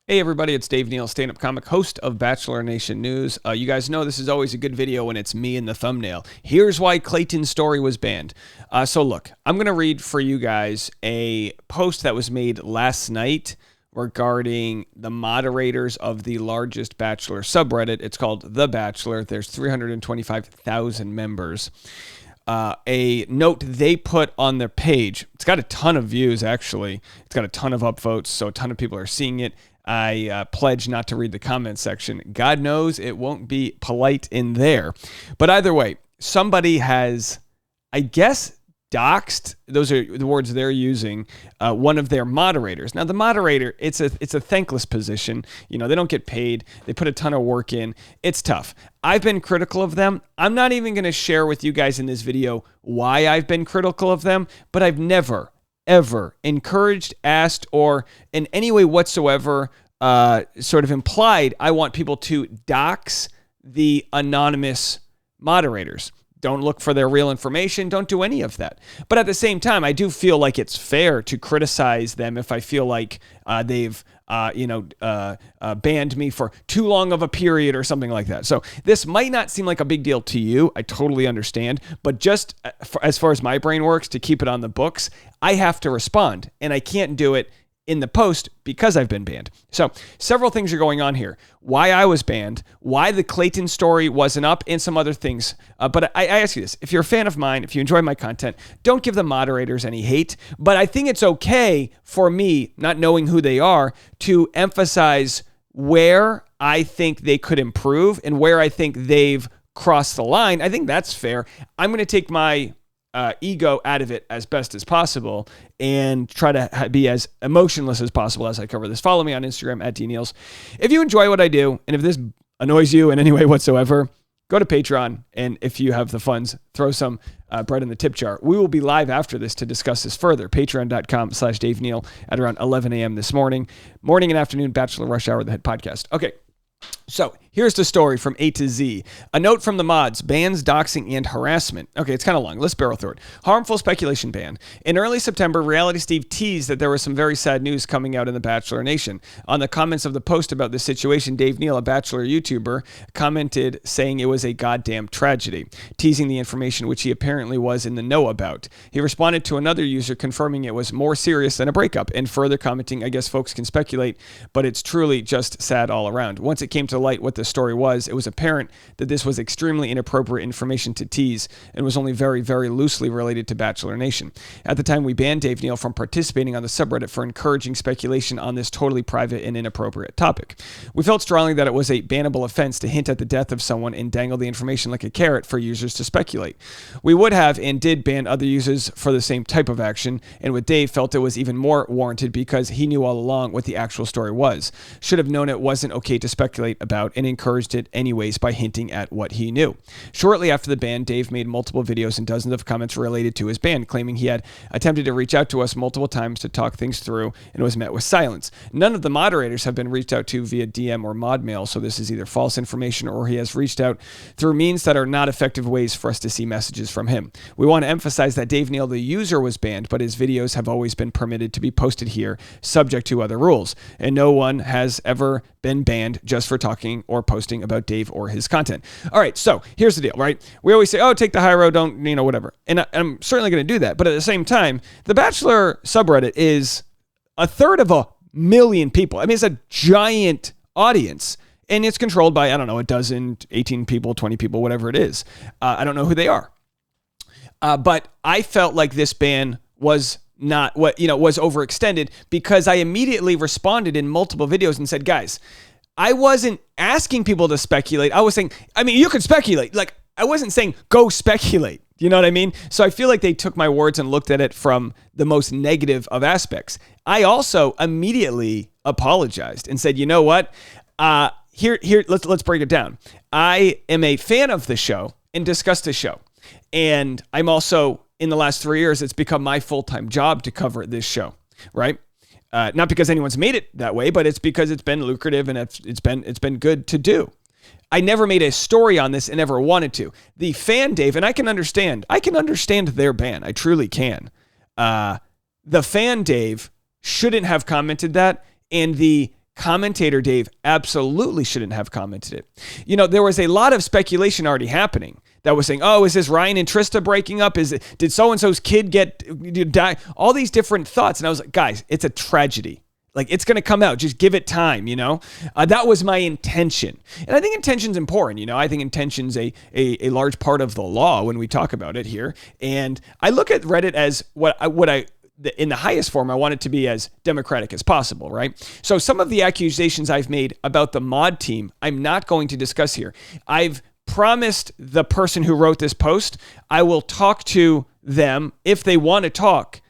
Hey everybody, it's Dave Neal, stand-up comic, host of Bachelor Nation News. You guys know this is always a good video when it's me in the thumbnail. Here's why Clayton's story was banned. So look, I'm going to read for you guys a post that was made last night regarding the moderators of the largest Bachelor subreddit. It's called The Bachelor. There's 325,000 members. A note they put on their page. It's got a ton of views, actually. It's got a ton of upvotes, so a ton of people are seeing it. I pledge not to read the comment section. God knows it won't be polite in there. But either way, somebody has, I guess, doxed, those are the words they're using, one of their moderators. Now, the moderator, it's a thankless position. You know, they don't get paid. They put a ton of work in. It's tough. I've been critical of them. I'm not even going to share with you guys in this video why I've been critical of them, but I've never, ever encouraged, asked, or in any way whatsoever sort of implied I want people to dox the anonymous moderators. Don't look for their real information. Don't do any of that. But at the same time, I do feel like it's fair to criticize them if I feel like they've banned me for too long of a period or something like that. So this might not seem like a big deal to you. I totally understand. But just as far as my brain works, to keep it on the books, I have to respond. And I can't do it in the post because I've been banned. So several things are going on here. Why I was banned, why the Clayton story wasn't up, and some other things. But I ask you this, if you're a fan of mine, if you enjoy my content, don't give the moderators any hate. But I think it's okay for me, not knowing who they are, to emphasize where I think they could improve and where I think they've crossed the line. I think that's fair. I'm going to take my ego out of it as best as possible and try to be as emotionless as possible as I cover this. Follow me on Instagram at DNeals. If you enjoy what I do, and if this annoys you in any way whatsoever, go to Patreon, and if you have the funds, throw some bread in the tip jar. We will be live after this to discuss this further. Patreon.com/Dave Neal at around 11 a.m. this morning. Morning and afternoon, Bachelor Rush Hour, the hit podcast. Okay. So here's the story from A to Z. A note from the mods, bans doxing and harassment. Okay, it's kind of long. Let's barrel through it. Harmful speculation ban. In early September, Reality Steve teased that there was some very sad news coming out in the Bachelor Nation. On the comments of the post about this situation, Dave Neal, a Bachelor YouTuber, commented saying it was a goddamn tragedy, teasing the information which he apparently was in the know about. He responded to another user confirming it was more serious than a breakup, and further commenting, I guess folks can speculate, but it's truly just sad all around. Once it came to light what the story was, it was apparent that this was extremely inappropriate information to tease and was only very, very loosely related to Bachelor Nation. At the time, we banned Dave Neal from participating on the subreddit for encouraging speculation on this totally private and inappropriate topic. We felt strongly that it was a bannable offense to hint at the death of someone and dangle the information like a carrot for users to speculate. We would have and did ban other users for the same type of action, and with Dave felt it was even more warranted because he knew all along what the actual story was. Should have known it wasn't okay to speculate about and encouraged it anyways by hinting at what he knew. Shortly after the ban, Dave made multiple videos and dozens of comments related to his ban, claiming he had attempted to reach out to us multiple times to talk things through and was met with silence. None of the moderators have been reached out to via DM or mod mail, so this is either false information or he has reached out through means that are not effective ways for us to see messages from him. We want to emphasize that Dave Neal, the user, was banned, but his videos have always been permitted to be posted here, subject to other rules, and no one has ever been banned just for talking or posting about Dave or his content. All right, so here's the deal, right? We always say, oh, take the high road, don't, whatever. And I'm certainly going to do that. But at the same time, the Bachelor subreddit is a third of 1,000,000 people. I mean, it's a giant audience. And it's controlled by, I don't know, a dozen, 18 people, 20 people, whatever it is. I don't know who they are. But I felt like this ban was not what, was overextended because I immediately responded in multiple videos and said, guys, I wasn't asking people to speculate. I was saying, you could speculate. Like, I wasn't saying go speculate. You know what I mean? So I feel like they took my words and looked at it from the most negative of aspects. I also immediately apologized and said, you know what? Let's break it down. I am a fan of the show and discuss the show. And I'm also, in the last 3 years, it's become my full-time job to cover this show, right? Not because anyone's made it that way, but it's because it's been lucrative and it's been good to do. I never made a story on this and never wanted to. The fan Dave, and I can understand their ban. I truly can. The fan Dave shouldn't have commented that, and the commentator Dave absolutely shouldn't have commented it. There was a lot of speculation already happening that was saying, oh, is this Ryan and Trista breaking up? Did so-and-so's kid die? All these different thoughts. And I was like, guys, it's a tragedy. Like, it's going to come out. Just give it time, That was my intention. And I think intention's important, I think intention's a large part of the law when we talk about it here. And I look at Reddit as in the highest form, I want it to be as democratic as possible, right? So some of the accusations I've made about the mod team, I'm not going to discuss here. I've promised the person who wrote this post, I will talk to them if they want to talk,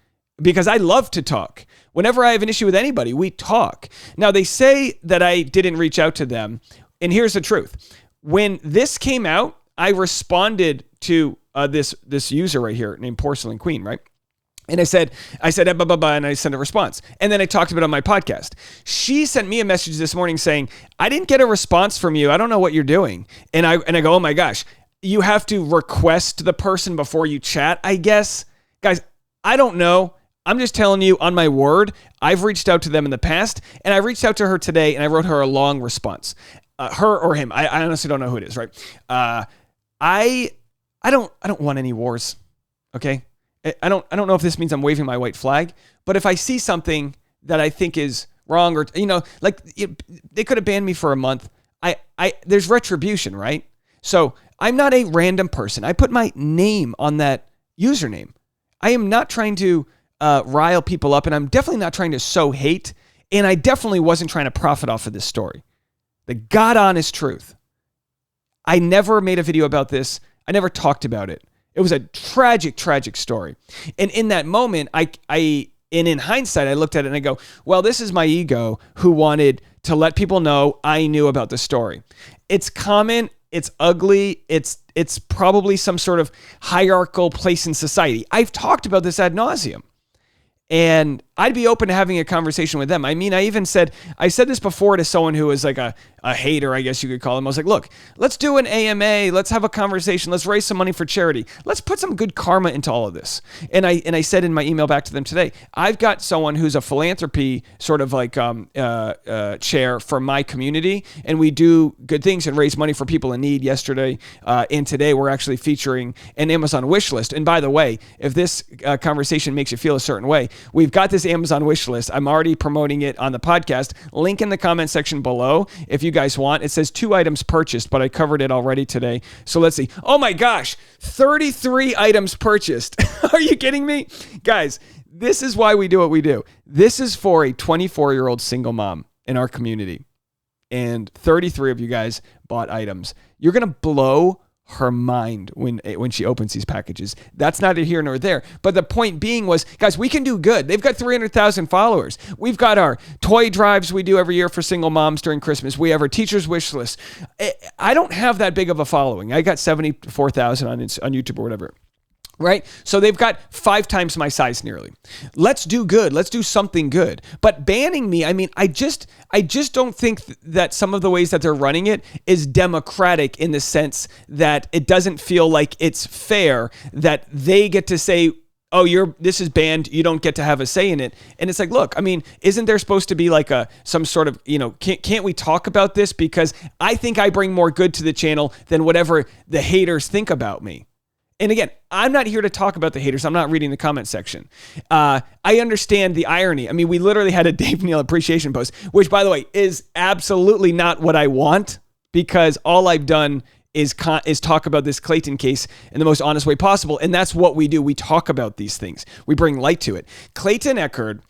because I love to talk. Whenever I have an issue with anybody, we talk. Now, they say that I didn't reach out to them, and here's the truth. When this came out, I responded to this user right here named Porcelain Queen, right? And I said, blah, blah, blah, and I sent a response. And then I talked about it on my podcast. She sent me a message this morning saying, I didn't get a response from you. I don't know what you're doing. And I go, oh my gosh, you have to request the person before you chat, I guess. Guys, I don't know. I'm just telling you on my word, I've reached out to them in the past, and I reached out to her today, and I wrote her a long response. Her or him. I honestly don't know who it is, right? I don't want any wars, okay? I don't know if this means I'm waving my white flag, but if I see something that I think is wrong, or they could have banned me for a month. There's retribution, right? So I'm not a random person. I put my name on that username. I am not trying to rile people up, and I'm definitely not trying to sow hate, and I definitely wasn't trying to profit off of this story. The God honest truth. I never made a video about this. I never talked about it. It was a tragic, tragic story. And in that moment, in hindsight, I looked at it and I go, well, this is my ego who wanted to let people know I knew about the story. It's common. It's ugly. It's probably some sort of hierarchical place in society. I've talked about this ad nauseum. And I'd be open to having a conversation with them. I mean, I said this before to someone who was like a hater, I guess you could call him. I was like, look, let's do an AMA. Let's have a conversation. Let's raise some money for charity. Let's put some good karma into all of this. And I said in my email back to them today, I've got someone who's a philanthropy sort of like chair for my community. And we do good things and raise money for people in need. Yesterday and today, we're actually featuring an Amazon wish list. And by the way, if this conversation makes you feel a certain way, we've got this Amazon wish list. I'm already promoting it on the podcast. Link in the comment section below if you guys want. It says 2 items purchased, but I covered it already today. So let's see. Oh my gosh, 33 items purchased. Are you kidding me? Guys, this is why we do what we do. This is for a 24-year-old single mom in our community. And 33 of you guys bought items. You're going to blow her mind when she opens these packages. That's neither here nor there. But the point being was, guys, we can do good. They've got 300,000 followers. We've got our toy drives we do every year for single moms during Christmas. We have our teacher's wish list. I don't have that big of a following. I got 74,000 on YouTube or whatever. Right? So they've got 5 times my size nearly. Let's do good. Let's do something good. But banning me, I mean, I just don't think that some of the ways that they're running it is democratic in the sense that it doesn't feel like it's fair that they get to say, oh, this is banned. You don't get to have a say in it. And it's like, look, I mean, isn't there supposed to be like some sort of, can't we talk about this? Because I think I bring more good to the channel than whatever the haters think about me. And again, I'm not here to talk about the haters. I'm not reading the comment section. I understand the irony. I mean, we literally had a Dave Neal appreciation post, which, by the way, is absolutely not what I want, because all I've done is talk about this Clayton case in the most honest way possible. And that's what we do. We talk about these things. We bring light to it. Clayton Echard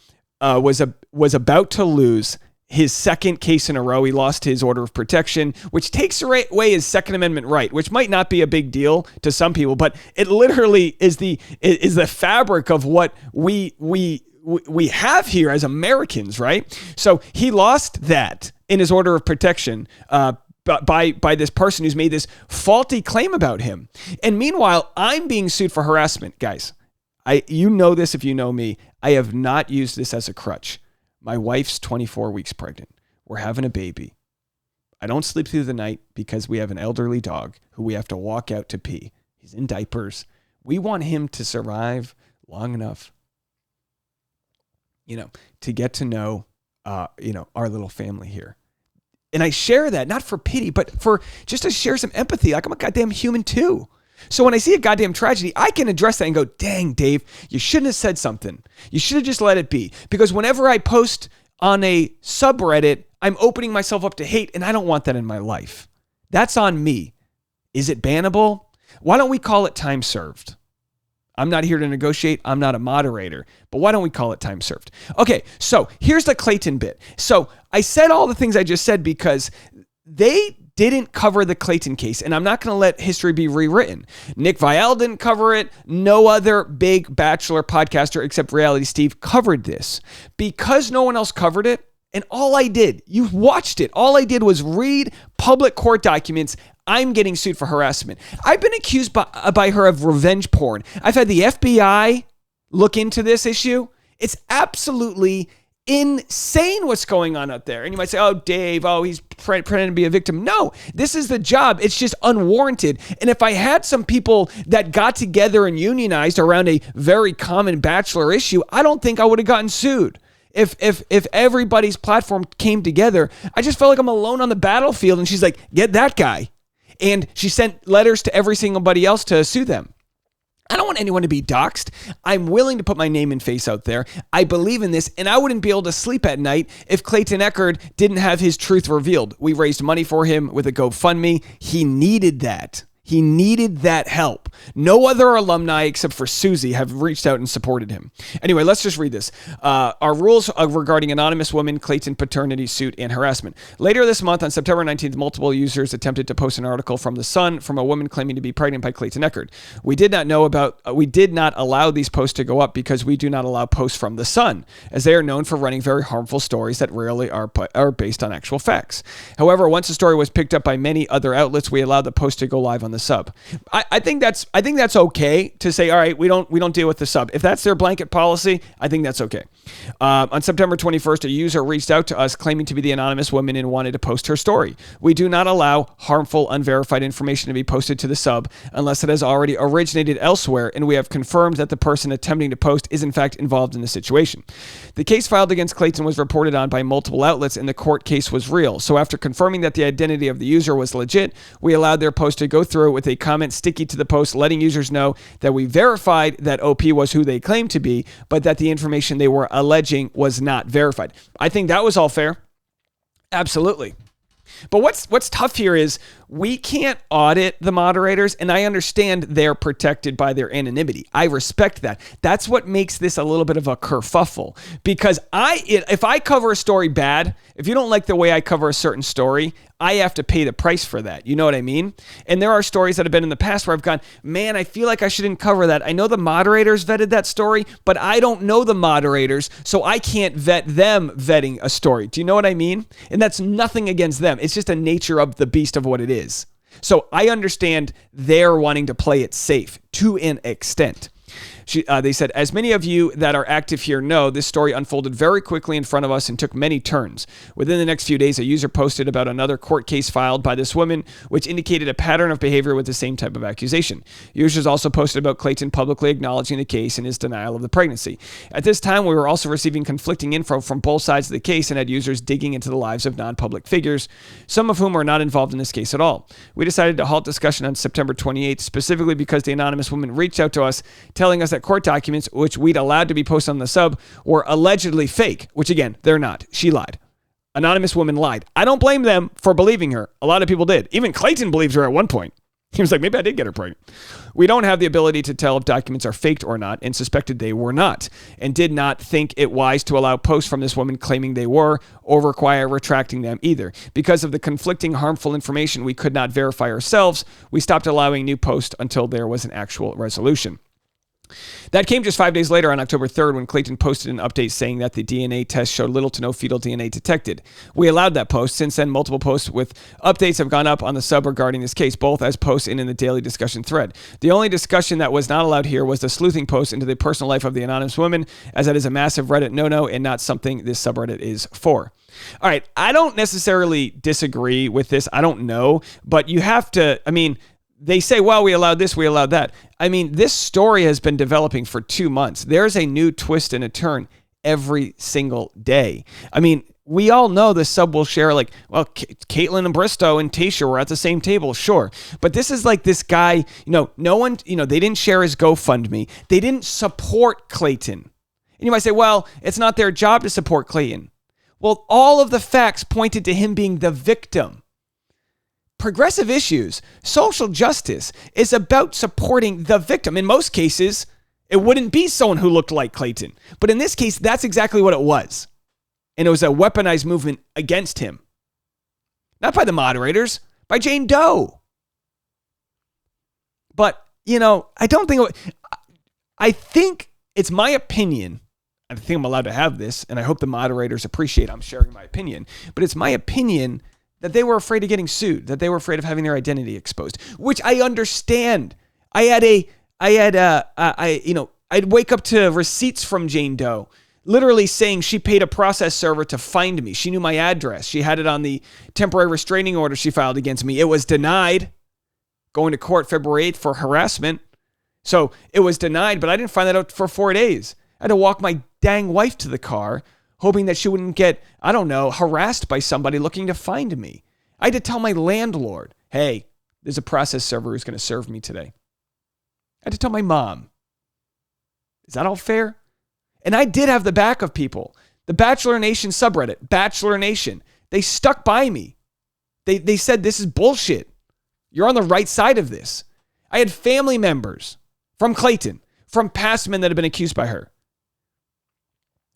was about to lose his second case in a row. He lost his order of protection, which takes away his Second Amendment right, which might not be a big deal to some people, but it literally is the fabric of what we have here as Americans, right? So he lost that in his order of protection by this person who's made this faulty claim about him. And meanwhile, I'm being sued for harassment, guys. You know this if you know me. I have not used this as a crutch. My wife's 24 weeks pregnant. We're having a baby. I don't sleep through the night because we have an elderly dog who we have to walk out to pee. He's in diapers. We want him to survive long enough, to get to know our little family here. And I share that not for pity, but for just to share some empathy. Like I'm a goddamn human too. So when I see a goddamn tragedy, I can address that and go, dang, Dave, you shouldn't have said something. You should have just let it be. Because whenever I post on a subreddit, I'm opening myself up to hate, and I don't want that in my life. That's on me. Is it bannable? Why don't we call it time served? I'm not here to negotiate. I'm not a moderator. But why don't we call it time served? Okay, so here's the Clayton bit. So I said all the things I just said because they didn't cover the Clayton case, and I'm not going to let history be rewritten. Nick Viall didn't cover it. No other big Bachelor podcaster except Reality Steve covered this. Because no one else covered it, and all I did, you watched it, all I did was read public court documents. I'm getting sued for harassment. I've been accused by her of revenge porn. I've had the FBI look into this issue. It's absolutely insane what's going on out there. And you might say, oh, Dave, he's pretending to be a victim. No, this is the job. It's just unwarranted. And if I had some people that got together and unionized around a very common Bachelor issue, I don't think I would have gotten sued. If everybody's platform came together, I just felt like I'm alone on the battlefield. And she's like, get that guy. And she sent letters to every single buddy else to sue them. I don't want anyone to be doxxed. I'm willing to put my name and face out there. I believe in this, and I wouldn't be able to sleep at night if Clayton Echard didn't have his truth revealed. We raised money for him with a GoFundMe. He needed that. He needed that help. No other alumni except for Susie have reached out and supported him. Anyway, let's just read this. Our rules regarding anonymous woman, Clayton paternity suit, and harassment. Later this month, on September 19th, multiple users attempted to post an article from The Sun from a woman claiming to be pregnant by Clayton Echard. We did not allow these posts to go up because we do not allow posts from The Sun, as they are known for running very harmful stories that rarely are based on actual facts. However, once the story was picked up by many other outlets, we allowed the post to go live on the sub. I think that's okay to say, all right, we don't deal with the sub. If that's their blanket policy, I think that's okay. On September 21st, a user reached out to us claiming to be the anonymous woman and wanted to post her story. We do not allow harmful, unverified information to be posted to the sub unless it has already originated elsewhere and we have confirmed that the person attempting to post is in fact involved in the situation. The case filed against Clayton was reported on by multiple outlets and the court case was real. So after confirming that the identity of the user was legit, we allowed their post to go through with a comment sticky to the post letting users know that we verified that OP was who they claimed to be, but that the information they were alleging was not verified. I think that was all fair. Absolutely. But what's tough here is we can't audit the moderators, and I understand they're protected by their anonymity. I respect that. That's what makes this a little bit of a kerfuffle, because if I cover a story bad, if you don't like the way I cover a certain story, I have to pay the price for that. You know what I mean? And there are stories that have been in the past where I've gone, man, I feel like I shouldn't cover that. I know the moderators vetted that story, but I don't know the moderators, so I can't vet them vetting a story. Do you know what I mean? And that's nothing against them. It's just a nature of the beast of what it is. So I understand they're wanting to play it safe to an extent. They said, as many of you that are active here know, this story unfolded very quickly in front of us and took many turns. Within the next few days, a user posted about another court case filed by this woman, which indicated a pattern of behavior with the same type of accusation. Users also posted about Clayton publicly acknowledging the case and his denial of the pregnancy. At this time, we were also receiving conflicting info from both sides of the case and had users digging into the lives of non-public figures, some of whom are not involved in this case at all. We decided to halt discussion on September 28th, specifically because the anonymous woman reached out to us, telling us that court documents, which we'd allowed to be posted on the sub, were allegedly fake, which again, they're not. She lied. Anonymous woman lied. I don't blame them for believing her. A lot of people did. Even Clayton believed her at one point. He was like, maybe I did get her pregnant. We don't have the ability to tell if documents are faked or not, and suspected they were not, and did not think it wise to allow posts from this woman claiming they were, or require retracting them either. Because of the conflicting harmful information we could not verify ourselves, we stopped allowing new posts until there was an actual resolution. That came just 5 days later on October 3rd when Clayton posted an update saying that the DNA test showed little to no fetal DNA detected. We allowed that post. Since then, multiple posts with updates have gone up on the sub regarding this case, both as posts and in the daily discussion thread. The only discussion that was not allowed here was the sleuthing post into the personal life of the anonymous woman, as that is a massive Reddit no-no and not something this subreddit is for. All right, I don't necessarily disagree with this. I don't know, but you have to, they say, well, we allowed this, we allowed that. This story has been developing for 2 months. There's a new twist and a turn every single day. I mean, we all know the sub will share like, well, Caitlin and Bristow and Tasha were at the same table, sure. But this is like this guy, no one, they didn't share his GoFundMe. They didn't support Clayton. And you might say, well, it's not their job to support Clayton. Well, all of the facts pointed to him being the victim. Progressive issues, social justice is about supporting the victim. In most cases, it wouldn't be someone who looked like Clayton. But in this case, that's exactly what it was. And it was a weaponized movement against him. Not by the moderators, by Jane Doe. But, I think it's my opinion. I think I'm allowed to have this, and I hope the moderators appreciate I'm sharing my opinion. But it's my opinion that they were afraid of getting sued, that they were afraid of having their identity exposed, which I understand. I'd wake up to receipts from Jane Doe, literally saying she paid a process server to find me. She knew my address. She had it on the temporary restraining order she filed against me. It was denied. Going to court February 8th for harassment. So it was denied, but I didn't find that out for 4 days. I had to walk my dang wife to the car, hoping that she wouldn't get, harassed by somebody looking to find me. I had to tell my landlord, hey, there's a process server who's going to serve me today. I had to tell my mom. Is that all fair? And I did have the back of people. The Bachelor Nation subreddit, Bachelor Nation, they stuck by me. They said, this is bullshit. You're on the right side of this. I had family members from Clayton, from past men that have been accused by her.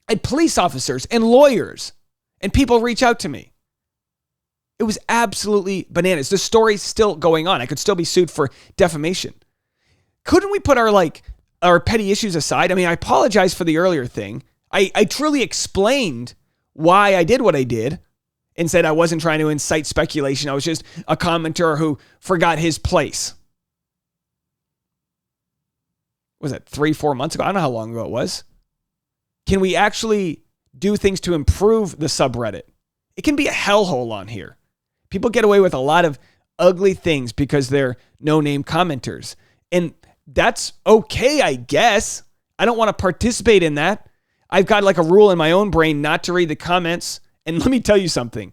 I had police officers and lawyers and people reach out to me. It was absolutely bananas. The story's still going on. I could still be sued for defamation. Couldn't we put our petty issues aside? I mean, I apologize for the earlier thing. I truly explained why I did what I did and said I wasn't trying to incite speculation. I was just a commenter who forgot his place. Was it 3-4 months ago? I don't know how long ago it was. Can we actually do things to improve the subreddit? It can be a hellhole on here. People get away with a lot of ugly things because they're no-name commenters. And that's okay, I guess. I don't want to participate in that. I've got like a rule in my own brain not to read the comments. And let me tell you something.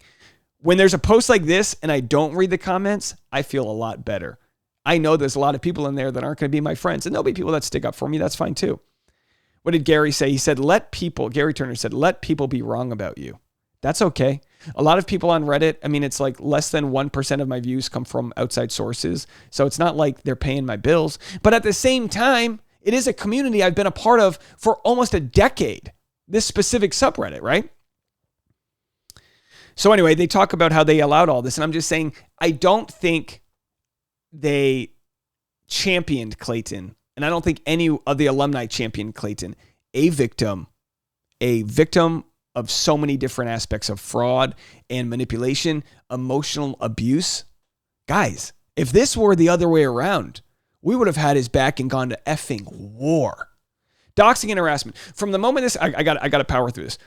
When there's a post like this and I don't read the comments, I feel a lot better. I know there's a lot of people in there that aren't going to be my friends. And there'll be people that stick up for me. That's fine too. What did Gary say? He said, Gary Turner said, let people be wrong about you. That's okay. A lot of people on Reddit, I mean, it's like less than 1% of my views come from outside sources. So it's not like they're paying my bills. But at the same time, it is a community I've been a part of for almost a decade. This specific subreddit, right? So anyway, they talk about how they allowed all this. And I'm just saying, I don't think they championed Clayton. And I don't think any of the alumni championed Clayton. A victim of so many different aspects of fraud and manipulation, emotional abuse. Guys, if this were the other way around, we would have had his back and gone to effing war. Doxing and harassment. From the moment this, I got to power through this.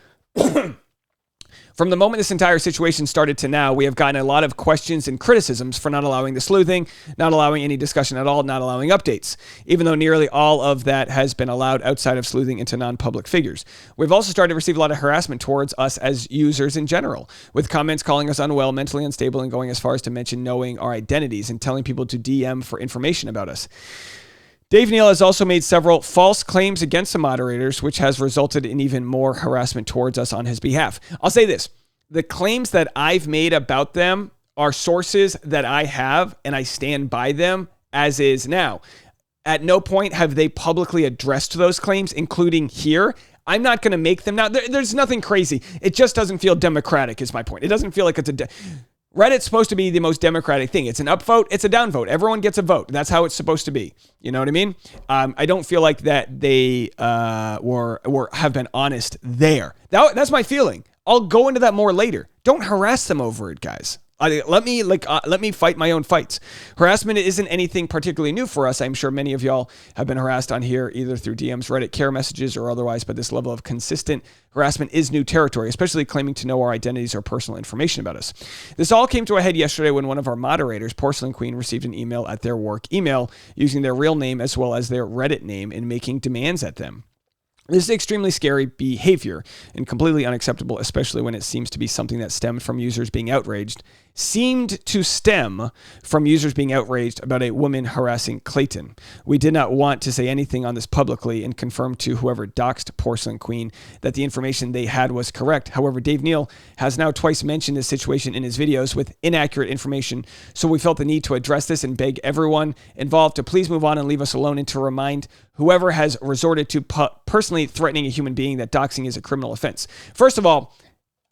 From the moment this entire situation started to now, we have gotten a lot of questions and criticisms for not allowing the sleuthing, not allowing any discussion at all, not allowing updates, even though nearly all of that has been allowed outside of sleuthing into non-public figures. We've also started to receive a lot of harassment towards us as users in general, with comments calling us unwell, mentally unstable, and going as far as to mention knowing our identities and telling people to DM for information about us. Dave Neal has also made several false claims against the moderators, which has resulted in even more harassment towards us on his behalf. I'll say this. The claims that I've made about them are sources that I have, and I stand by them as is now. At no point have they publicly addressed those claims, including here. I'm not going to make them now. There's nothing crazy. It just doesn't feel democratic is my point. It doesn't feel like it's Reddit's supposed to be the most democratic thing. It's an upvote. It's a downvote. Everyone gets a vote. That's how it's supposed to be. You know what I mean? I don't feel like that they have been honest there. That's my feeling. I'll go into that more later. Don't harass them over it, guys. Let me fight my own fights. Harassment isn't anything particularly new for us. I'm sure many of y'all have been harassed on here, either through DMs, Reddit, care messages, or otherwise, but this level of consistent harassment is new territory, especially claiming to know our identities or personal information about us. This all came to a head yesterday when one of our moderators, Porcelain Queen, received an email at their work email using their real name as well as their Reddit name and making demands at them. This is extremely scary behavior and completely unacceptable, especially when it seems to be something that stemmed from users being outraged. Seemed to stem from users being outraged about a woman harassing Clayton. We did not want to say anything on this publicly and confirm to whoever doxed Porcelain Queen that the information they had was correct. However, Dave Neal has now twice mentioned this situation in his videos with inaccurate information, so we felt the need to address this and beg everyone involved to please move on and leave us alone, and to remind whoever has resorted to personally threatening a human being that doxing is a criminal offense. First of all,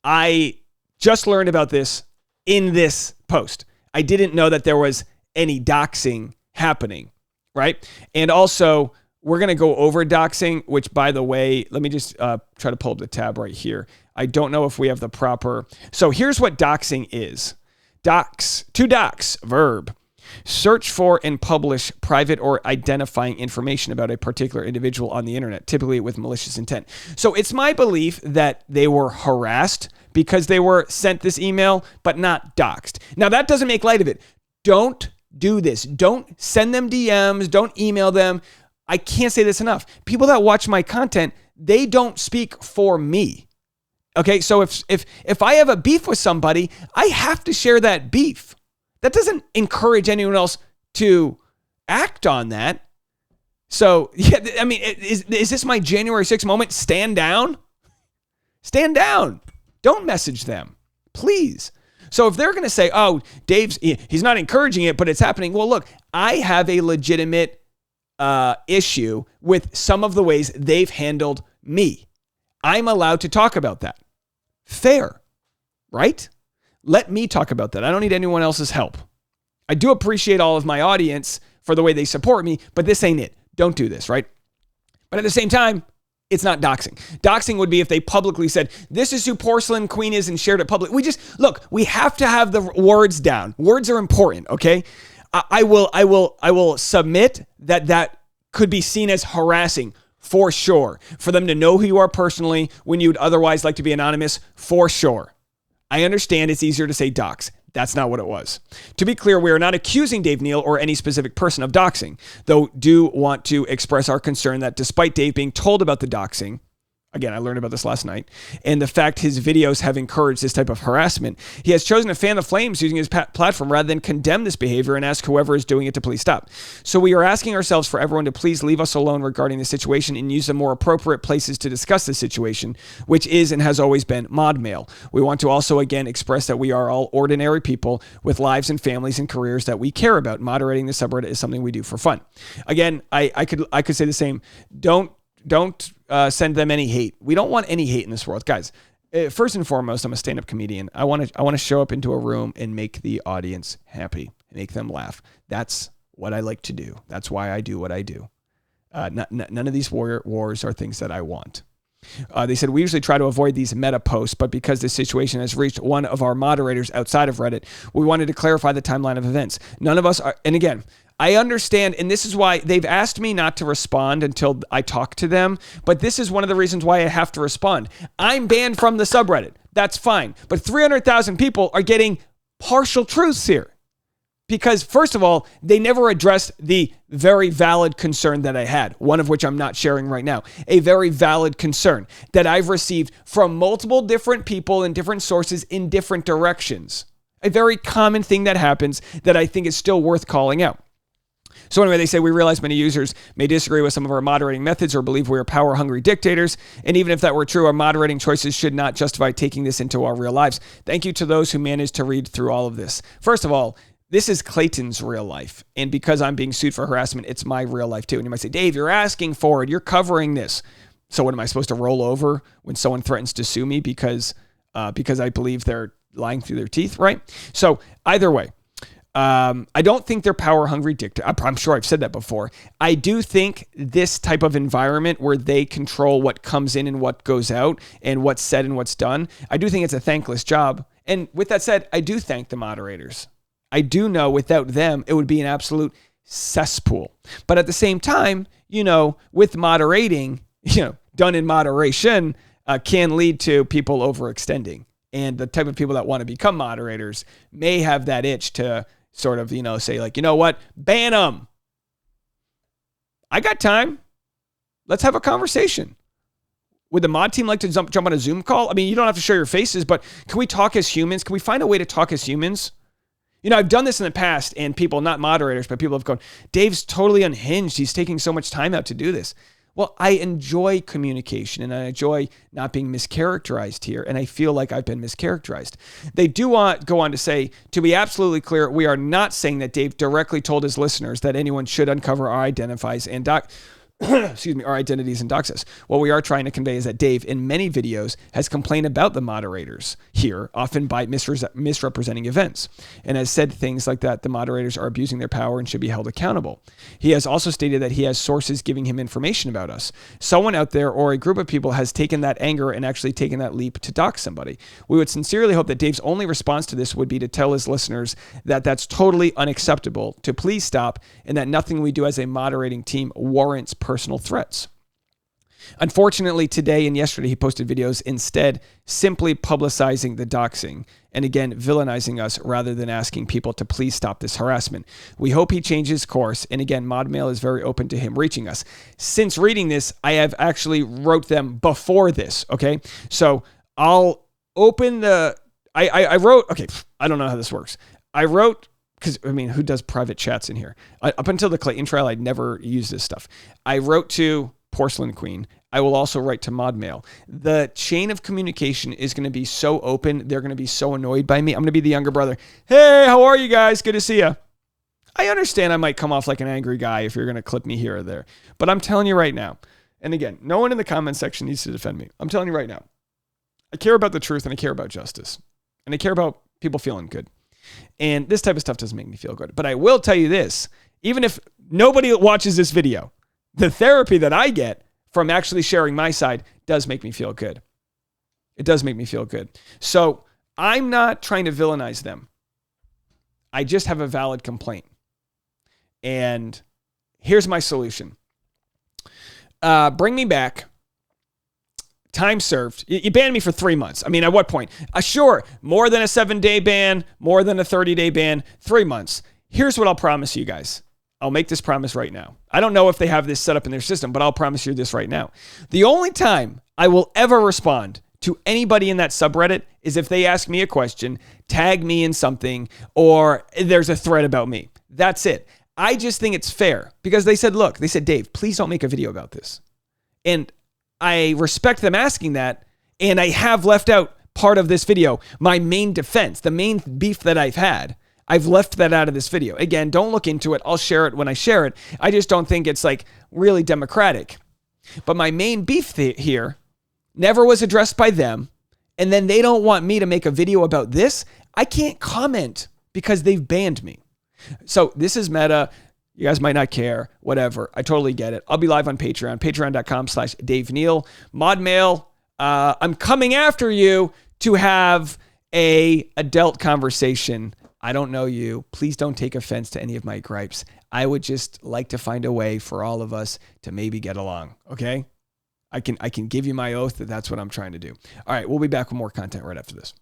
I just learned about this in this post. I didn't know that there was any doxing happening, right? And also, we're going to go over doxing, which, by the way, let me just try to pull up the tab right here. I don't know if we have the proper. So here's what doxing is. To dox, verb. Search for and publish private or identifying information about a particular individual on the internet, typically with malicious intent. So it's my belief that they were harassed because they were sent this email, but not doxed. Now, that doesn't make light of it. Don't do this. Don't send them DMs. Don't email them. I can't say this enough. People that watch my content, they don't speak for me. Okay, so if I have a beef with somebody, I have to share that beef. That doesn't encourage anyone else to act on that. So, yeah, I mean, is this my January 6th moment? Stand down? Stand down. Don't message them, please. So if they're going to say, oh, he's not encouraging it, but it's happening. Well, look, I have a legitimate issue with some of the ways they've handled me. I'm allowed to talk about that. Fair, right? Let me talk about that. I don't need anyone else's help. I do appreciate all of my audience for the way they support me, but this ain't it. Don't do this, right? But at the same time, it's not doxing. Doxing would be if they publicly said, this is who Porcelain Queen is, and shared it publicly. We have to have the words down. Words are important, okay? I will submit that could be seen as harassing for sure. For them to know who you are personally when you'd otherwise like to be anonymous, for sure. I understand it's easier to say dox. That's not what it was. To be clear, we are not accusing Dave Neal or any specific person of doxing, though do want to express our concern that despite Dave being told about the doxing, again, I learned about this last night, and the fact his videos have encouraged this type of harassment, he has chosen to fan the flames using his platform rather than condemn this behavior and ask whoever is doing it to please stop. So we are asking ourselves for everyone to please leave us alone regarding the situation and use the more appropriate places to discuss the situation, which is and has always been mod mail. We want to also again express that we are all ordinary people with lives and families and careers that we care about. Moderating the subreddit is something we do for fun. Again, I could say the same. Don't send them any hate. We don't want any hate in this world, guys. First and foremost, I'm a stand-up comedian. I want to show up into a room and make the audience happy, make them laugh. That's what I like to do. That's why I do what I do. None of these wars are things that I want. They said, we usually try to avoid these meta posts, but because this situation has reached one of our moderators outside of Reddit, we wanted to clarify the timeline of events. None of us are, and again, I understand, and this is why they've asked me not to respond until I talk to them, but this is one of the reasons why I have to respond. I'm banned from the subreddit. That's fine. But 300,000 people are getting partial truths here. Because, first of all, they never addressed the very valid concern that I had, one of which I'm not sharing right now. A very valid concern that I've received from multiple different people and different sources in different directions. A very common thing that happens that I think is still worth calling out. So anyway, they say, we realize many users may disagree with some of our moderating methods or believe we are power-hungry dictators. And even if that were true, our moderating choices should not justify taking this into our real lives. Thank you to those who managed to read through all of this. First of all, this is Clayton's real life. And because I'm being sued for harassment, it's my real life too. And you might say, Dave, you're asking for it. You're covering this. So what, am I supposed to roll over when someone threatens to sue me because I believe they're lying through their teeth, right? So either way, I don't think they're power-hungry dictators. I'm sure I've said that before. I do think this type of environment where they control what comes in and what goes out and what's said and what's done, I do think it's a thankless job. And with that said, I do thank the moderators. I do know without them, it would be an absolute cesspool. But at the same time, with moderating, done in moderation, can lead to people overextending. And the type of people that want to become moderators may have that itch to sort of, say like, you know what, ban them. I got time. Let's have a conversation. Would the mod team like to jump on a Zoom call? I mean, you don't have to show your faces, but can we talk as humans? Can we find a way to talk as humans? You know, I've done this in the past, and people, not moderators, but people have gone, Dave's totally unhinged. He's taking so much time out to do this. Well, I enjoy communication, and I enjoy not being mischaracterized here, and I feel like I've been mischaracterized. They do go on to say, to be absolutely clear, we are not saying that Dave directly told his listeners that anyone should uncover our identities and our identities and dox us. What we are trying to convey is that Dave, in many videos, has complained about the moderators here, often by misrepresenting events, and has said things like that the moderators are abusing their power and should be held accountable. He has also stated that he has sources giving him information about us. Someone out there or a group of people has taken that anger and actually taken that leap to dox somebody. We would sincerely hope that Dave's only response to this would be to tell his listeners that that's totally unacceptable, to please stop, and that nothing we do as a moderating team warrants personal threats. Unfortunately, today and yesterday, he posted videos instead simply publicizing the doxing and again, villainizing us rather than asking people to please stop this harassment. We hope he changes course. And again, ModMail is very open to him reaching us. Since reading this, I have actually wrote them before this. Okay. So I'll open I wrote, okay, I don't know how this works. I wrote, because, I mean, who does private chats in here? Up until the Clayton trial, I'd never used this stuff. I wrote to Porcelain Queen. I will also write to ModMail. The chain of communication is going to be so open. They're going to be so annoyed by me. I'm going to be the younger brother. Hey, how are you guys? Good to see you. I understand I might come off like an angry guy if you're going to clip me here or there. But I'm telling you right now, and again, no one in the comment section needs to defend me. I'm telling you right now, I care about the truth and I care about justice. And I care about people feeling good. And this type of stuff doesn't make me feel good. But I will tell you this, even if nobody watches this video, the therapy that I get from actually sharing my side does make me feel good. It does make me feel good. So I'm not trying to villainize them. I just have a valid complaint. And here's my solution. Bring me back. Time served. You banned me for 3 months. I mean, at what point? Sure, more than a 7-day ban, more than a 30-day ban, 3 months. Here's what I'll promise you guys. I'll make this promise right now. I don't know if they have this set up in their system, but I'll promise you this right now. The only time I will ever respond to anybody in that subreddit is if they ask me a question, tag me in something, or there's a thread about me. That's it. I just think it's fair because they said, look, Dave, please don't make a video about this. And I respect them asking that, and I have left out part of this video, my main defense, the main beef that I've had. I've left that out of this video. Again, don't look into it. I'll share it when I share it. I just don't think it's like really democratic. But my main beef here never was addressed by them, and then they don't want me to make a video about this. I can't comment because they've banned me. So this is meta. You guys might not care, whatever. I totally get it. I'll be live on Patreon, patreon.com/Dave Neal. ModMail, I'm coming after you to have a adult conversation. I don't know you. Please don't take offense to any of my gripes. I would just like to find a way for all of us to maybe get along, okay? I can give you my oath that that's what I'm trying to do. All right, we'll be back with more content right after this.